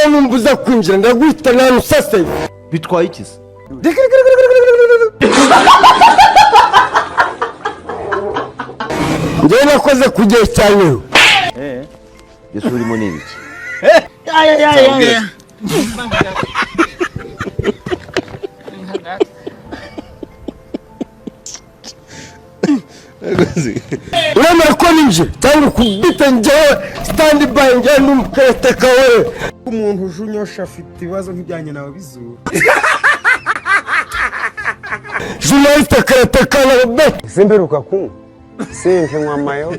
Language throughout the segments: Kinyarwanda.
nawe numbuza kwinjira ndaguhita nta nusase bitwaye iki se njyewe nakoze ku gihe cyane yesu urimo n'ibiki uremera ko ninje cyangwa kubita njyewe stand by njyewe n'umukarateka wewe umuntu ujunyosha afite ibibazo nk'ibyanjye nawe bizura journaliste karateka na simperuka kunywa sinke nywa amayoga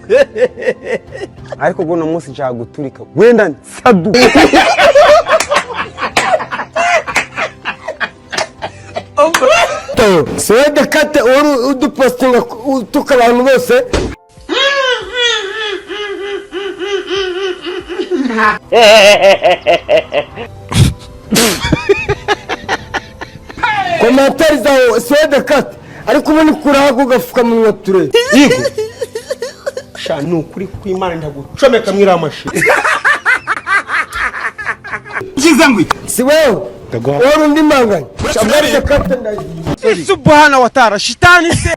ariko ubwo uno munsi nshaka guturika wenda nsadu Swede kate udupostinga utuka abantu bose komentari zawe Swede kate ariko ubu ni kurahaga ugafuka mu nyature yego sha nukuri kw'Imana ndagucomeka mwira amashi Jizangwi si wewe wari undi manganya Swede kate ndagiye subhana wa ta'ala shitani se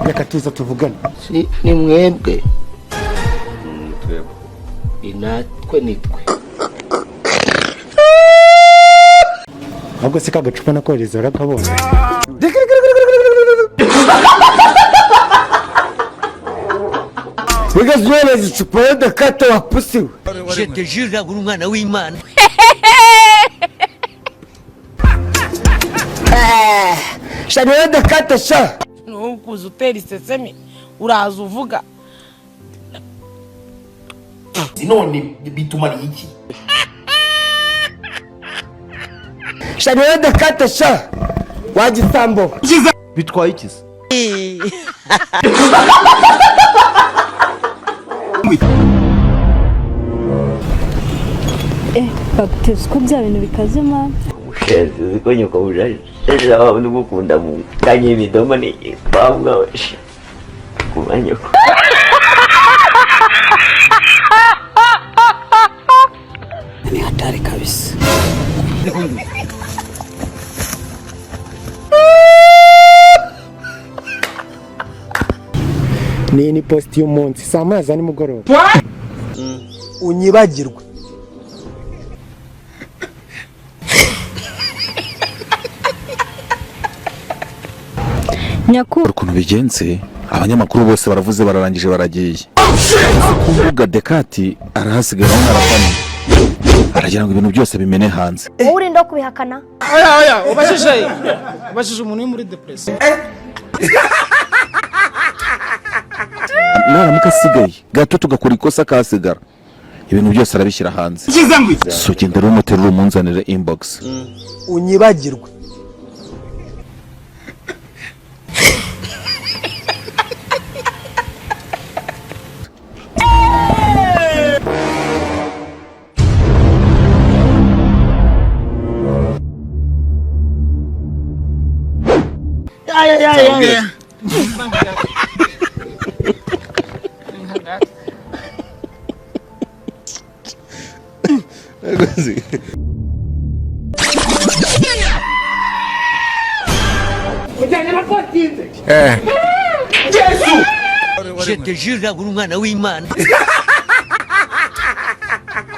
reka tuza tuvugane ni mwebwe inatwe nitwe ahubwo se kagacupa nakohereza urakabonye Bigaze uwene zicupa wenda kate wapusiwe je te jure uri umwana w'Imana shani wenda kate sha nukuza utera isesemi uraza uvuga none bitumara iki shani wenda kate sha wagisambo bitwaye iki se baguteze ko bya bintu bikaze mama usheze uziko nyuko bujaje ejo aho ndugukunda mu kanye bidomo ni kwabwa washe kumanyoko ni hatari kabisa ni post y'umunsi saa moya za nimugoroba unyibagirwe nyakuri ukuntu bigenze abanyamakuru bose baravuze bararangije baragiye kuvuga Dekati arahasigara n'arafani aragira ngo ibintu byose bimene hanze uri ndo kubihakana oya ubashije umuntu uri muri depression naramuka asigaye gato tugakora ikosa kasigara ibintu byose arabishyira hanze so genda rumuterura umunzanire inbox unyibagirwe je te jure uri umwana w'Imana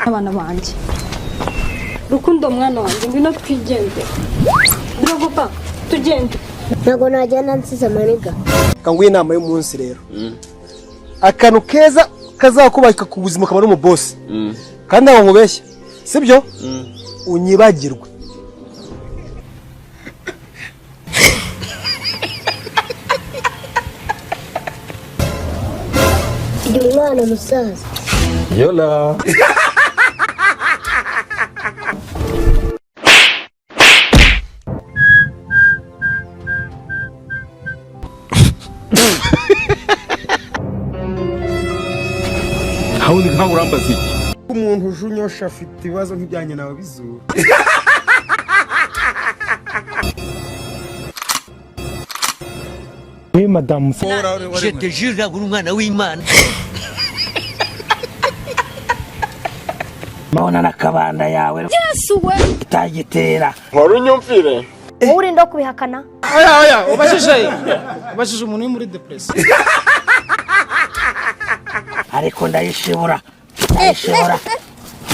abana banje rukundo mwana wanjye ngwino twigende ndogo pa tugende ntago najyana nsize amaniga kanguye inama y'umunsi rero akantu keza kazakubaka ku buzima kamara mu boss kandi abo nkubeshya sibyo unyibagirwe ndi umwana musaza yola hawundi nkaho urambaza iki umuntu ujunyosha afite ibibazo nk'ibyanjye nawe bizura we madamu je te jure nagura umwana w'Imana maona nakabanda yawe Yesu we itagitera nkora unyumvire urinda kubihakana oya ubajije umuntu uri muri depression ariko ndayishibura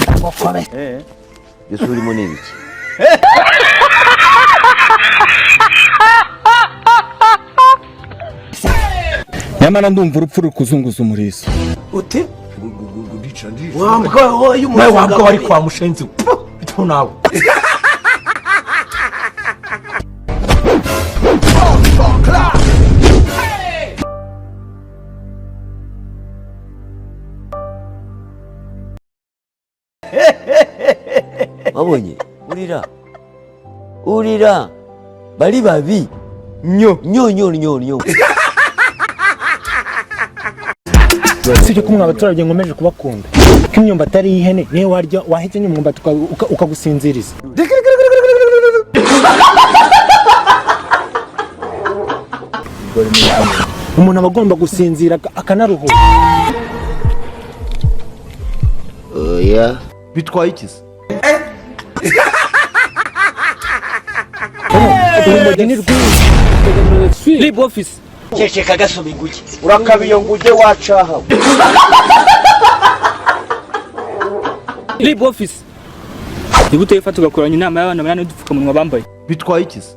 ndagokobe Yesu urimo n'ibiki nyamara ndumva urupfu rukuzunguza umurizo ute wambwa wowe wambwa wari kwa mushenzi bito nawe wabonye urira bari babi nyo sibyo kumwe abaturage ngomeje kubakunda ko imyumbati ari ihene niyo warya wahetse imyumbati ukagusinziriza umuntu aba agomba gusinzira akanaruhuka oya bitwaye ikisi urumogi ni rwiza Lib office ceceka gasoma inguge urakabiye ngo ujye wacaha Lib office Nigute ifata ugakoranya inama y'abana banane udupfukamunwa bambaye bitwaye ikisi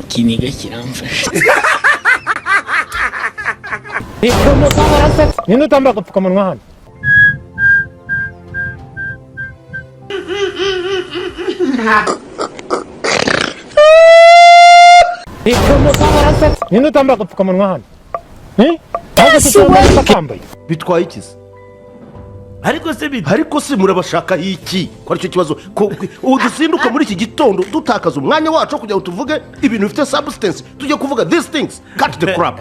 kiniga kiramfasha ninde utambara agapfukamunwa hano ninde utambara agapfukamunwa hano bitwaye ikisi ariko se murabashakaho iki ko aricyo kibazo ubu dusinduka muri iki gitondo dutakaza umwanya wacu kugira ngo tuvuge ibintu bifite substance tujye kuvuga these things cut the crap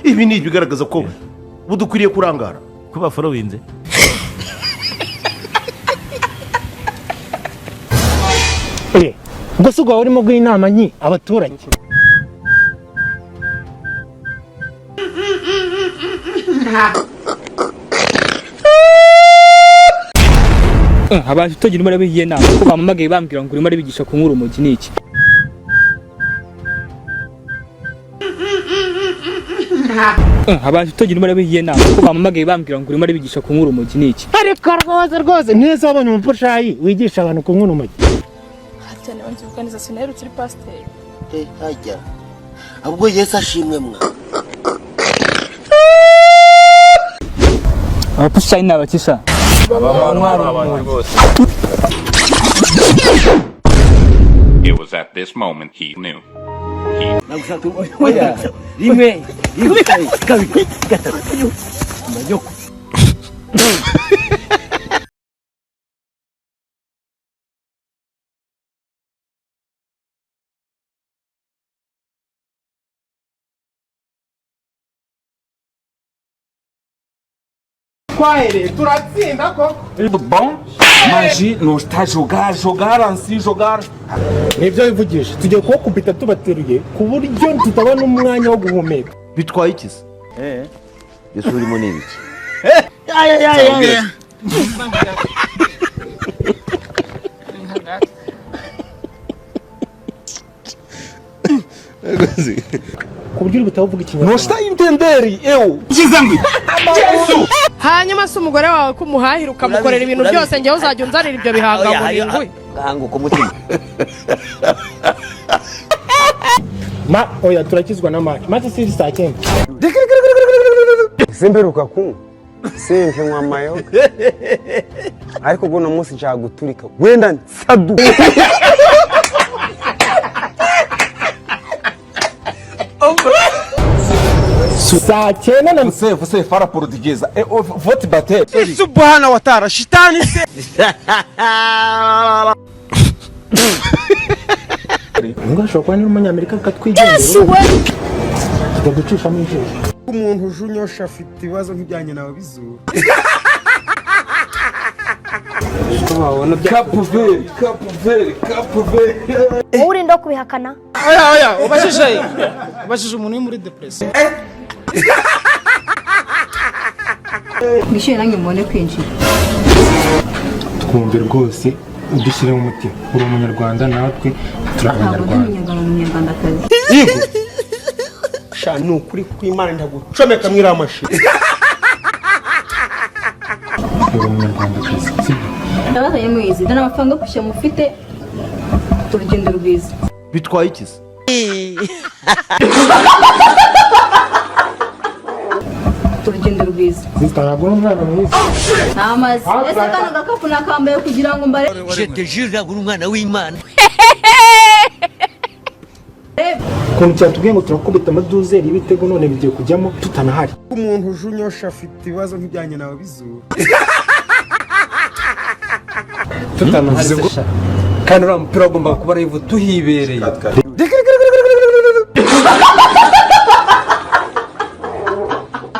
ibi ni ibigaragaza ko budukwiriye kurangara kuba followinze ubwo si ubwo urimo guha inama nyi abaturage abantu tutagira umara bigiye nama ko bamamagaye bambwira ngo urimo arabigisha kunkura umugi niki abantu tutagira umara bigiye nama ko bamamagaye bambwira ngo urimo arabigisha kunkura umugi niki ariko rwose neza wabonye umupushayi wigisha abantu kunkura umugi cyane banzibuka neza sinaherutse uri pasiteri hajya ahubwo Yesu ashimwe mwa abapushayi ni abakisha It was at this moment he knew. turatsinda ko bon maji nosta jogar ansi jogar nibyo bivugisha tugiye kuwakubita tubateruye ku buryo tutabona umwanya wo guhumeka bitwaye ikisi Yesu urimo n'ibiki ku buryo uri butavuga ikinyarwanda nosta intenderi hanyuma se umugore wawe ko umuhahira ukamukorera ibintu byose njyewe uzajya unzanira ibyo bihangano n'ingwe gahanguka umutima oya turakizwa na maci siri saa cyenda simberuka ku simpe nywa mayoga ariko guno munsi nshaka guturika wenda nsadu saa cyenda na você fala portuguesa vou te bater subhana wa ta'ala shitani se ngo ashobora kuba n'umunyamerika akatwigendera tujya gucishamo ijisho umuntu ujunyosha afite ibibazo nk'ibyanjye nawe bizura kapuveri urinda kubihakana oya ubashije umuntu uri muri depression Mwishyure nanjye mubone kwinjira. twumve rwose udushyire mu mutima uri umunyarwanda natwe turi Umunyarwandakazi. yego sha ni ukuri kw'Imana ndagucomeka mwiriya mashini uri umunyarwandakazi sibyo Ndabazanye mwizi dana amafaranga kwishyura mufite urugendo rwiza. bitwaye iki se Urugendo rwiza. ntabwo uri umwana mwiza Amazi. Ese kano gakapu nakambaye kugira ngo mbare. zisekeje uri umwana w'Imana. ukuntu cyatubwiye ngo turakubita amaduzeri y'ibitego none bigiye kujyamo tutanahari umuntu ujunyosha afite ibibazo nk'ibyanjye nawe bizura tutanahari kandi uriya mupira wagombaga kuba arivu tuhibereye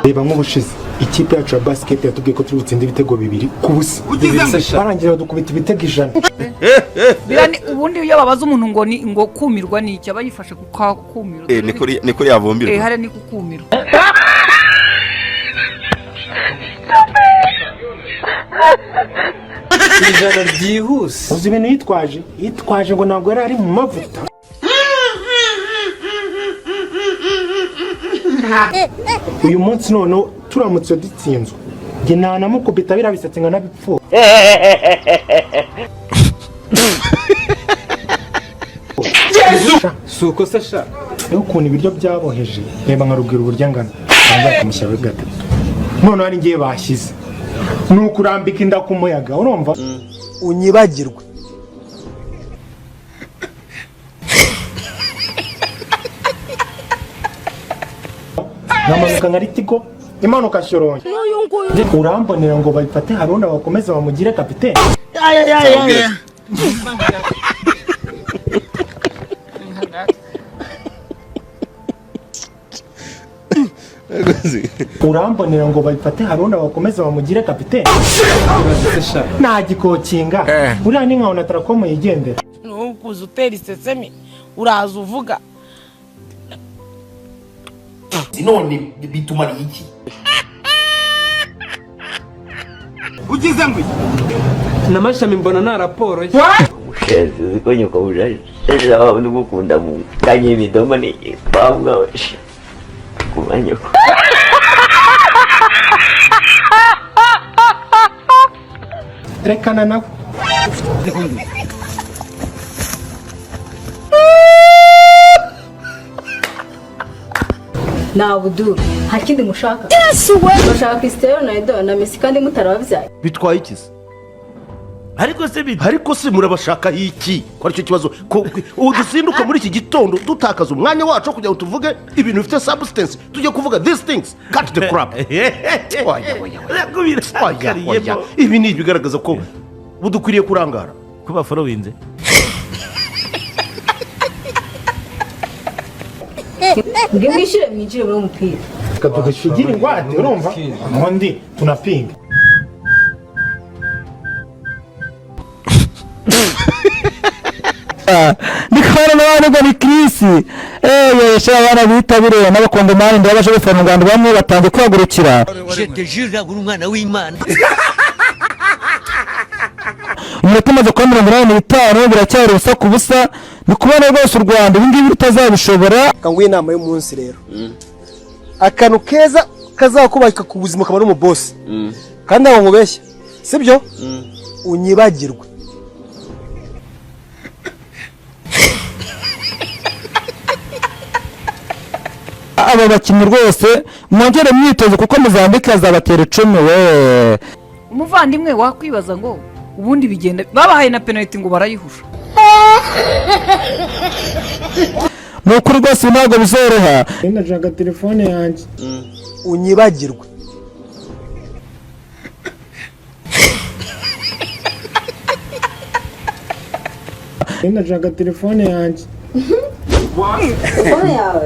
reba nk'ubushize ikipe yacu ya basiketi yatubwiye ko turi butsinde ibitego 2-0 barangira badukubita ibitego 100 ubundi iyo babaza umuntu ngo kumirwa ni iki aba yifashe kukumirwa ni kuri yavumbirwa hari ni kukumirwa ijana ryihuse uzi ibintu yitwaje ngo ntabwo yari ari mu mavuta uyu munsi noneho turamutse dutsinzwe njye nanamukubita biriya bisatsi nka nabipfuye si uko se sha rero ukuntu ibiryo byaboheje reba nka rugwiro uburyo angana ntabwo kumushyira kuri gatatu noneho hari ngiye bashyize ni ukurambika inda ku muyaga urumva unyibagirwe namanuka nka ritiko imanuka shyoronye urambonera ngo bayifate haruna bakomeze bamugire kapitene urambonera ngo bayifate haruna bakomeze bamugire kapitene nta gikokinga uriya ni nkaho na tarakomo yigendera nukuza utera isesemi uraza uvuga none bitumara iki ugize ngo n'amashami mbona nta raporo ye Mushezi uziko nyoko bujaje. Ejo ababundi gukunda mu kanye imidomo ni bambwa washe. Kumanyoko. rekana nawe Nabudu hari kindi mushaka. Bashaka Cristiano Ronaldo na Messi kandi mutarababyaye. bitwaye iki se ariko se murabashaka iki ko aricyo kibazo ubu dusinduka muri iki gitondo dutakaza umwanya wacu kugira ngo tuvuge ibintu bifite substance tujye kuvuga these things cut the crap ibi ni ibigaragaza ko budukwiriye kurangara kuba followinze Ngemwishyire mwinjire muri umupira. tugashigira ingwate urumva ubundi tunapinga nikabona n'abantu ngo ni kirisi yesha abana bitabiriye n'abakondomani ndabaje bafana mu Rwanda bamwe batangiye kwagurukira zisekeje uri umwana w'Imana. iminota imaze kuba 85 biracyari ubusa ku busa ni kubona rwose u Rwanda ibi ngibi bitazabishobora kanguye inama y'umunsi rero akantu keza kazakubaka ku buzima ukaba ari umubosi kandi abo nkubeshya sibyo unyibagirwe aba bakinnyi rwose mwongere mwitozo kuko Mozambique azabatera 10 we umuvandimwe wakwibaza ngo ubundi bigenda babahaye na penalty ngo barayihusha nukuri rwose ntabwo bizoroha ndajaga telefone yanjye unyibagirwe ndajaga telefone yanjye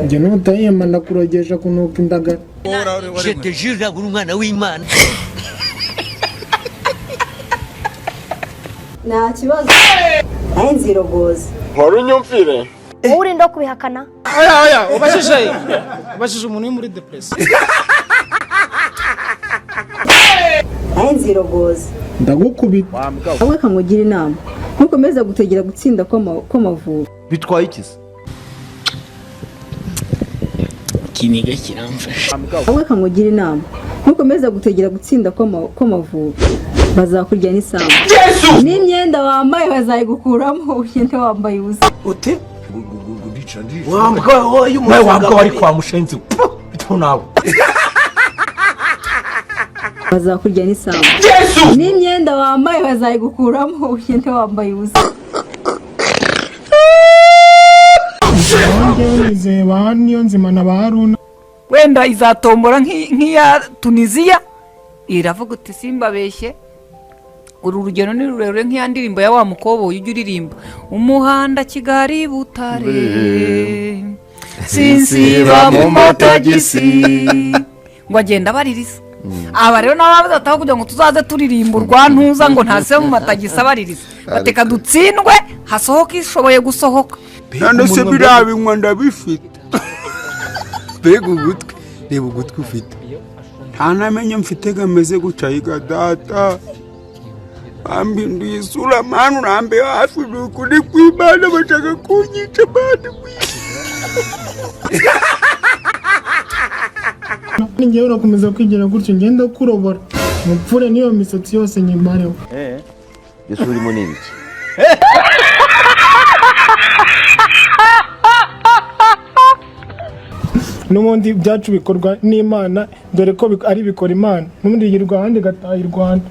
njye n'utayema ndakurogesha kunuka indagara zisekeje uri umwana w'Imana. nta kibazo aho nzirogoza nkora unyumvire wowe urinda kubihakana oya ubashije umuntu uri muri depression aho nzirogoza ndagukubita wowe kamugira inama ntukomeze gutegera gutsinda kw'amavubi bitwaye ikizi kiniga kiramfasha wowe kamugira inama ntukomeze gutegera gutsinda kw'amavubi bazakurya n'isambu n'imyenda wambaye bazayigukuramo ugende wambaye ubusa ute wambwa wari kwa mushenzi bito nawe bazakurya n'isambu n'imyenda wambaye bazayigukuramo ugende wambaye ubusa nizeye ba niyo nzima na ba Haruna wenda izatombora nk'iya Tunisia iravuga uti simbabeshye uru rugero ni rurerure nk'iya ndirimbo ya wa mukoboyi ujya uririmba umuhanda Kigali Butare sinsiba mu matagisi ngo agenda abaririza aba rero nabo bazataho kugira ngo tuzaze turirimba urwantuza ngo ntase mu matagisi abaririza bateka dutsindwe hasohoka ishoboye gusohoka none se birabinywa ndabifite mbega ugutwi reba ugutwi ufite nta namenye mfite gameze guca yiga data ambinduye isura manu urambe hafi n'ukuri kw'Imana bashaka kunyica mani ngewe urakomeza kwigira gutyo ngenda kurobora mupfure niyo misatsi yose nyimareho byose urimo ni ibiki n'ubundi ibyacu bikorwa n'Imana dore ko ari bikora Imana n'ubundi yirwa ahandi gataha i Rwanda